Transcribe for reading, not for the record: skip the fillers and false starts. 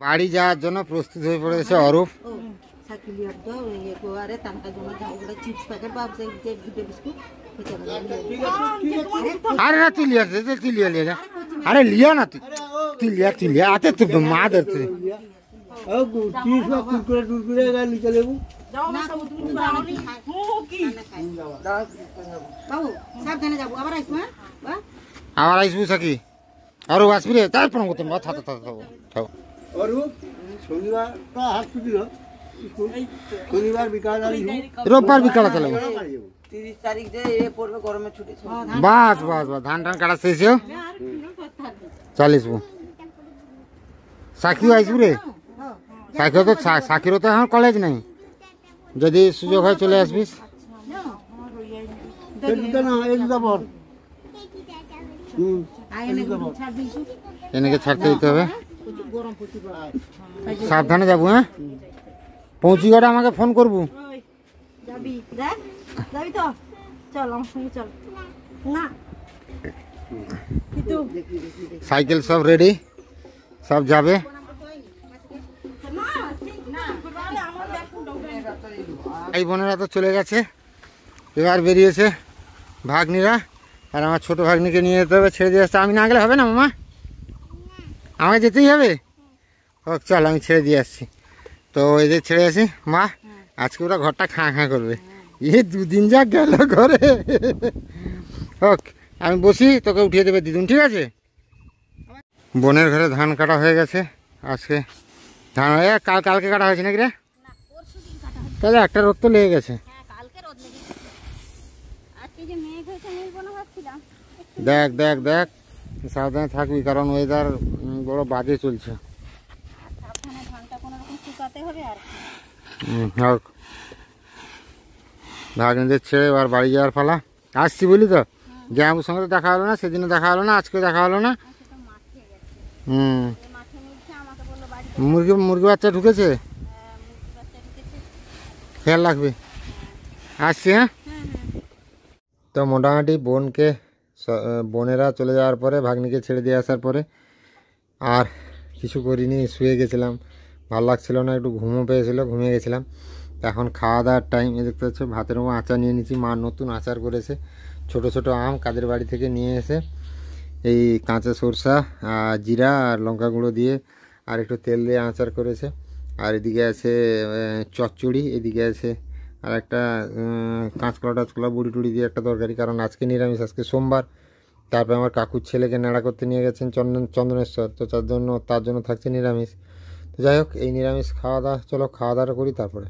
বাড়ি যাওয়ার জন্য প্রস্তুত হয়ে পড়েছে অরূপ। আরে না তুই লিয়া তুই লিয়া লিয়া আরে লিয়া না তুই লিয়া তুই লিয়া আতে তুই মা ধরতে আবার আসবো সাকি আরো আসবি রে তাই ফোন করতে রোববার বিকাল চলে বাস বাস বাস ধান টান কাটা শেষ চালিস সাকিও আসবি রে সাকিও তো সাকিরও তো এখন কলেজ নাই যদি সুযোগ হয় চলে আসবিস এনেকে ছাড়তে দিতে হবে সাবধানে যাবো হ্যাঁ পৌঁছি গেলে আমাকে ফোন করবো সাইকেল সব রেডি সব যাবে এই বোনেরা তো চলে গেছে এবার বেরিয়েছে ভাগ্নিরা আর আমার ছোট ভাগ্নিকে নিয়ে যেতে হবে ছেড়ে দিয়ে আসতে আমি না গেলে হবে না মামা আমাকে যেতেই হবে হোক চল আমি ছেড়ে দিয়ে আসছি তো এদের ছেড়ে আসি মা আজকে ওরা ঘরটা খাঁ খাঁ করবে দুদিন যা গেল ঘরে হোক আমি বসি তোকে উঠিয়ে দেবে দিদুন ঠিক আছে বোনের ঘরে ধান কাটা হয়ে গেছে আজকে ধান হয়ে কালকে কাটা হয়েছে নাকি রে তাহলে একটা রোদ তো লেগে গেছে দেখ দেখ দেখ সাবধানে থাকবি কারণ ওয়েদার বড় বাজে চলছে হোক ভাগ্নিদের ছেড়ে এবার বাড়ি যাওয়ার পালা আসছি বলি তো জামাইবাবুর সঙ্গে তো দেখা হলো না সেদিনও দেখা হলো না আজকেও দেখা হলো না মুরগি বাচ্চা ঢুকেছে খেয়াল রাখবি আসছি হ্যাঁ তো মোটামুটি বোনেরা চলে যাওয়ার পরে ভাগ্নিকে ছেড়ে দিয়ে আসার পরে আর কিছু করিনি শুয়ে গেছিলাম ভালো লাগছিল না একটু ঘুমও পেয়েছিল ঘুমিয়ে গেছিলাম এখন খাওয়া দাওয়ার টাইম দেখতে পাচ্ছ ভাতের উপর আচার নিয়ে নিচ্ছি মা নতুন আচার করেছে ছোট ছোট আম কাদের বাড়ি থেকে নিয়ে এসে এই কাঁচা সরষা জিরা আর লঙ্কা গুঁড়ো দিয়ে আর একটু তেল দিয়ে আচার করেছে আর এদিকে আছে চচ্চড়ি এদিকে আছে আর একটা কাঁচকলা টাচকলা বুড়ি টুড়ি দিয়ে একটা তরকারি কারণ আজকে নিরামিষ আজকে সোমবার তারপরে আমার কাকুর ছেলেকে নাড়া করতে নিয়ে গেছেন চন্দনেশ্বর তো তার জন্য থাকছে নিরামিষ তো যাই হোক এই নিরামিষ খাওয়া দাওয়া চলো খাওয়া দাওয়া করি তারপরে